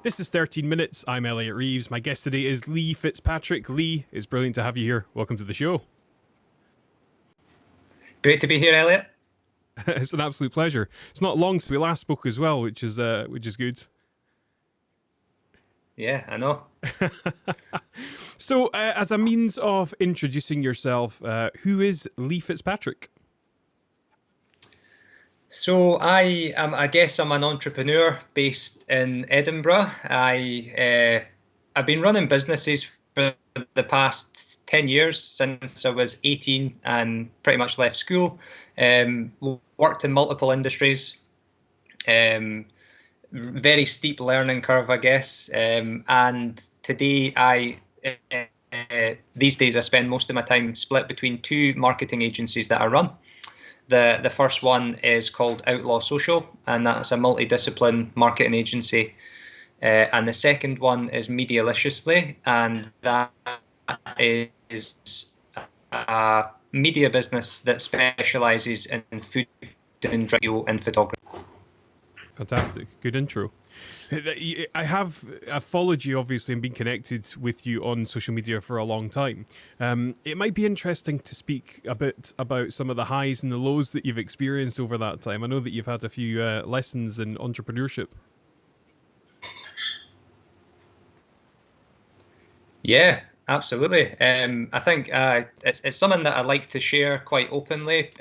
This is 13 Minutes. I'm Elliot Reeves. My guest today is Lee Fitzpatrick. Lee, it's brilliant to have you here. Welcome to the show. Great to be here, Elliot. It's an absolute pleasure. It's not long since we last spoke as well, which is good. Yeah, I know. So, as a means of introducing yourself, who is Lee Fitzpatrick? So I guess I'm an entrepreneur based in Edinburgh. I've been running businesses for the past 10 years since I was 18 and pretty much left school. Worked in multiple industries. Very steep learning curve, I guess. And today these days I spend most of my time split between two marketing agencies that I run. The first one is called Outlaw Social, and that's a multidiscipline marketing agency. And the second one is Medialiciously, and that is a media business that specialises in food and video and photography. Fantastic. Good intro. I've followed you, obviously, and been connected with you on social media for a long time. It might be interesting to speak a bit about some of the highs and the lows that you've experienced over that time. I know that you've had a few lessons in entrepreneurship. Yeah, absolutely. I think it's something that I like to share quite openly.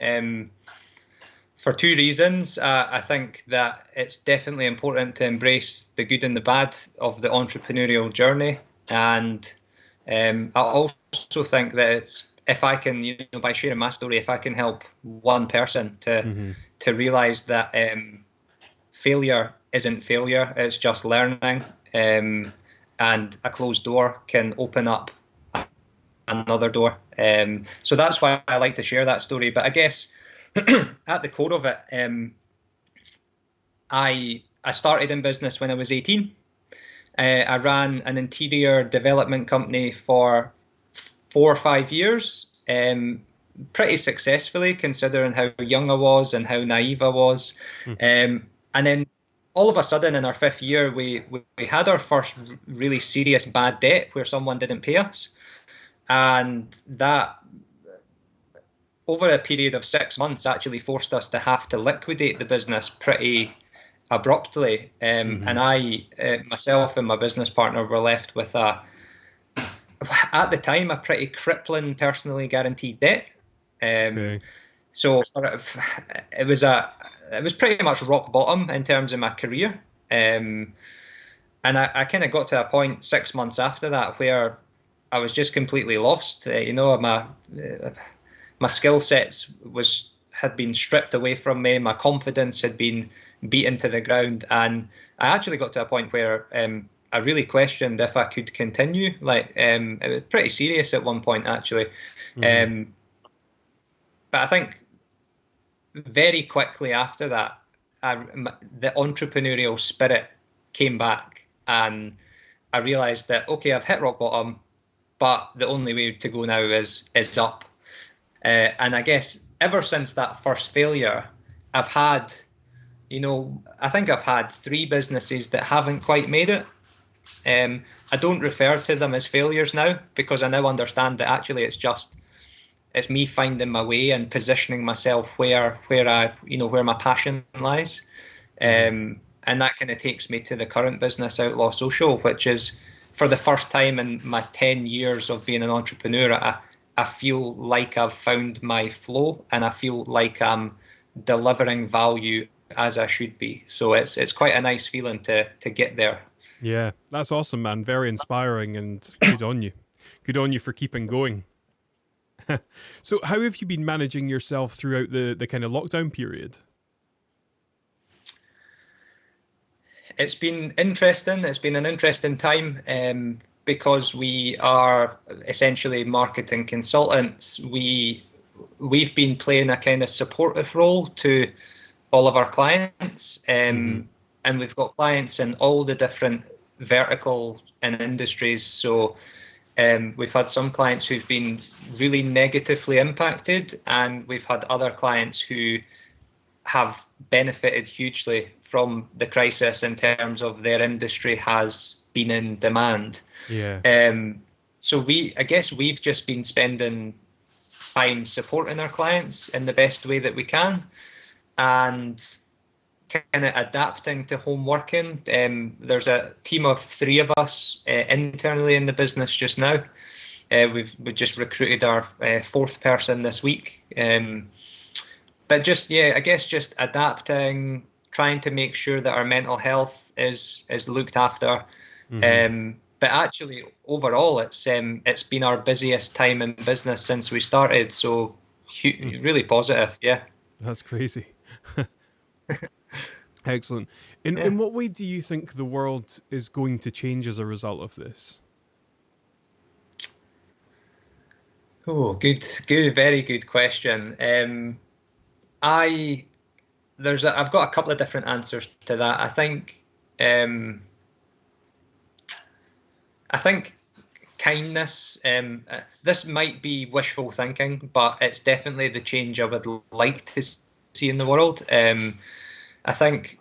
For two reasons. I think that it's definitely important to embrace the good and the bad of the entrepreneurial journey. And I also think that if I can, by sharing my story, if I can help one person to realize that failure isn't failure, it's just learning, and a closed door can open up another door. So that's why I like to share that story. But I guess at the core of it, I started in business when I was 18. I ran an interior development company for 4 or 5 years, pretty successfully considering how young I was and how naive I was. And then all of a sudden in our 5th year, we had our first really serious bad debt where someone didn't pay us. And that, over a period of 6 months, actually forced us to have to liquidate the business pretty abruptly. And I, myself and my business partner were left with at the time, a pretty crippling personally guaranteed debt. So it was pretty much rock bottom in terms of my career. And I kind of got to a point 6 months after that where I was just completely lost. My skill sets had been stripped away from me. My confidence had been beaten to the ground, and I actually got to a point where I really questioned if I could continue. It was pretty serious at one point, actually. But I think very quickly after that, the entrepreneurial spirit came back, and I realised that I've hit rock bottom, but the only way to go now is up. And I guess ever since that first failure, I've had, I think I've had 3 businesses that haven't quite made it. I don't refer to them as failures now, because I now understand that actually it's me finding my way and positioning myself where my passion lies. And that kind of takes me to the current business, Outlaw Social, which is, for the first time in my 10 years of being an entrepreneur, I feel like I've found my flow, and I feel like I'm delivering value as I should be. So it's quite a nice feeling to get there. Yeah, that's awesome, man. Very inspiring, and good on you. Good on you for keeping going. So how have you been managing yourself throughout the kind of lockdown period? It's been interesting. It's been an interesting time. Because we are essentially marketing consultants, we've been playing a kind of supportive role to all of our clients, and we've got clients in all the different verticals and industries. So we've had some clients who've been really negatively impacted, and we've had other clients who have benefited hugely the crisis in terms of their industry has been in demand. Yeah. So I guess we've just been spending time supporting our clients in the best way that we can, and kind of adapting to home working. There's a team of 3 of us internally in the business just now. We've just recruited our 4th person this week. But just, I guess just adapting, trying to make sure that our mental health is looked after. But actually, overall, it's been our busiest time in business since we started. So really positive, yeah. That's crazy. Excellent. In what way do you think the world is going to change as a result of this? Oh, good, very good question. I've got a couple of different answers to that. I think kindness. This might be wishful thinking, but it's definitely the change I would like to see in the world. I think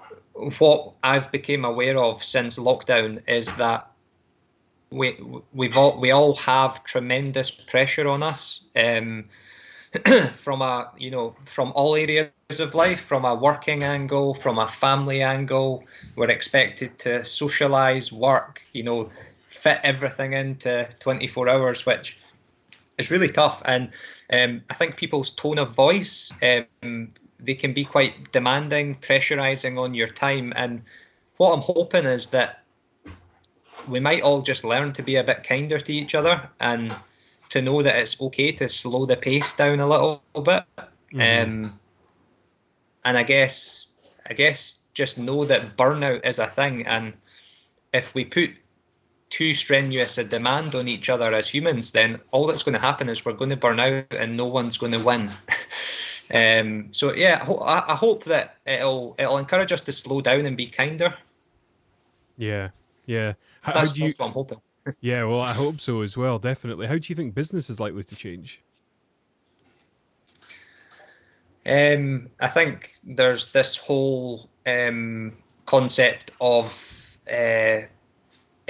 what I've become aware of since lockdown is that we all have tremendous pressure on us from all areas of life, from a working angle, from a family angle. We're expected to socialize, work, fit everything into 24 hours, which is really tough. And I think people's tone of voice, they can be quite demanding, pressurizing on your time. And what I'm hoping is that we might all just learn to be a bit kinder to each other, and to know that it's okay to slow the pace down a little bit. And I guess just know that burnout is a thing, and if we put too strenuous a demand on each other as humans, then all that's going to happen is we're going to burn out and no one's going to win. So yeah, I hope that it'll encourage us to slow down and be kinder. Yeah. That's what I'm hoping. Yeah, well, I hope so as well, definitely. How do you think business is likely to change? I think there's this whole concept of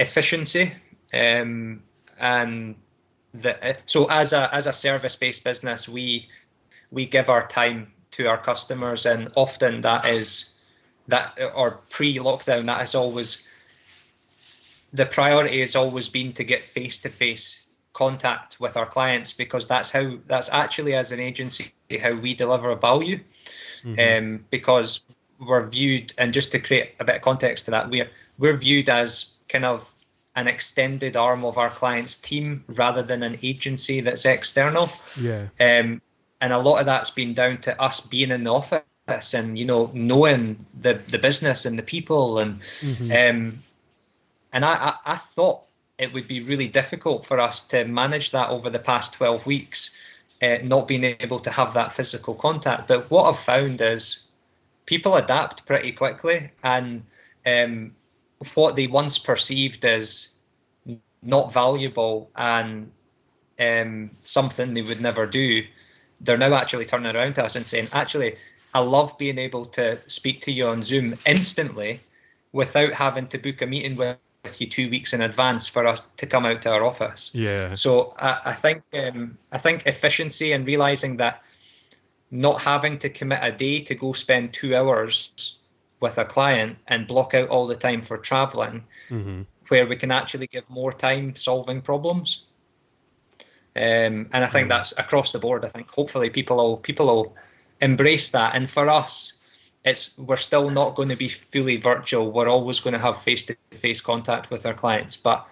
efficiency, and so as a service-based business, we give our time to our customers, and often or pre-lockdown, that is always the priority has always been to get face-to-face contact with our clients, because that's actually, as an agency, how we deliver value. Because we're viewed, and just to create a bit of context to that, we're viewed as kind of an extended arm of our client's team rather than an agency that's external. And a lot of that's been down to us being in the office and knowing the business and the people, and I thought it would be really difficult for us to manage that over the past 12 weeks, not being able to have that physical contact. But what I've found is people adapt pretty quickly, and what they once perceived as not valuable and something they would never do, they're now actually turning around to us and saying, actually, I love being able to speak to you on Zoom instantly without having to book a meeting with you 2 weeks in advance for us to come out to our office. So I think efficiency, and realizing that not having to commit a day to go spend 2 hours with a client and block out all the time for traveling, where we can actually give more time solving problems. And I think that's across the board. I think hopefully people will embrace that. And for us, we're still not going to be fully virtual. We're always going to have face-to-face contact with our clients, but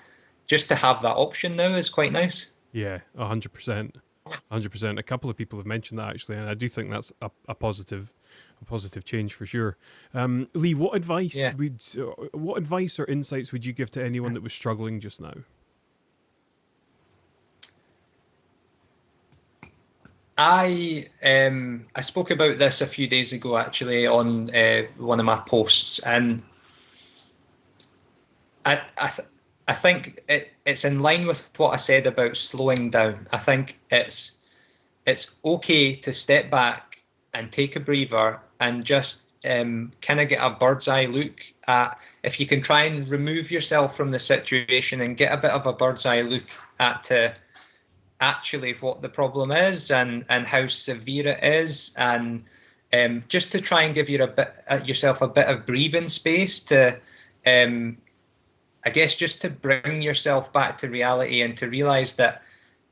just to have that option now is quite nice. Yeah, 100%. 100%. A couple of people have mentioned that, actually, and I do think that's a positive change for sure. Lee, what advice or insights would you give to anyone that was struggling just now? I spoke about this a few days ago, actually, on one of my posts, and I think it's in line with what I said about slowing down. I think it's okay to step back and take a breather and just kind of get a bird's eye look at, if you can try and remove yourself from the situation and get a bit of a bird's eye look at actually what the problem is and how severe it is, and just to try and give yourself a bit of breathing space to, I guess, just to bring yourself back to reality and to realize that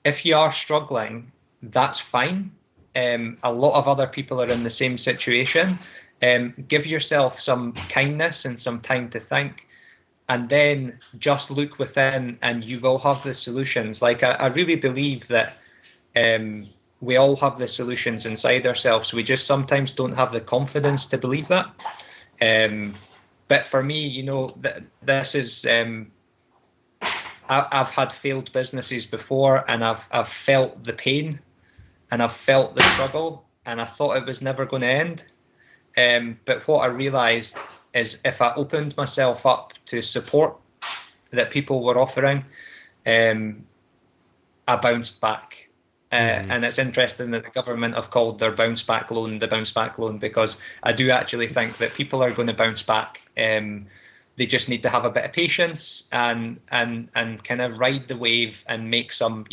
if you are struggling, that's fine. A lot of other people are in the same situation. Give yourself some kindness and some time to think, and then just look within and you will have the solutions. Like, I really believe that we all have the solutions inside ourselves. We just sometimes don't have the confidence to believe that. But for me, you know, this is, I've had failed businesses before, and I've felt the pain and I've felt the struggle, and I thought it was never going to end. But what I realized is, if I opened myself up to support that people were offering, I bounced back. And it's interesting that the government have called their bounce back loan the bounce back loan, because I do actually think that people are going to bounce back. They just need to have a bit of patience and kind of ride the wave and make some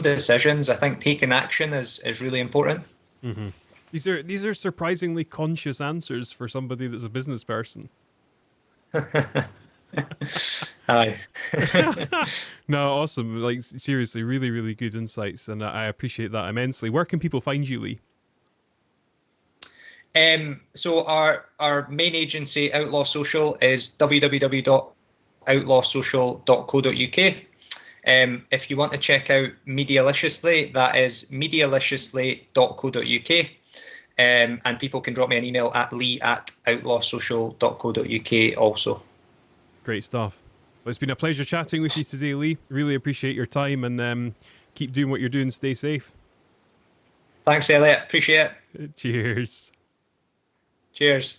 decisions. I think taking action is really important. Mm-hmm. These are surprisingly conscious answers for somebody that's a business person. Aye. No, awesome. Like, seriously, really, really good insights, and I appreciate that immensely. Where can people find you, Lee? So our main agency, Outlaw Social, is www.outlawsocial.co.uk. If you want to check out Medialiciously, that is medialiciously.co.uk. And people can drop me an email at lee@outlawsocial.co.uk also. Great stuff. Well, it's been a pleasure chatting with you today, Lee. Really appreciate your time, and keep doing what you're doing. Stay safe. Thanks, Elliot. Appreciate it. Cheers. Cheers.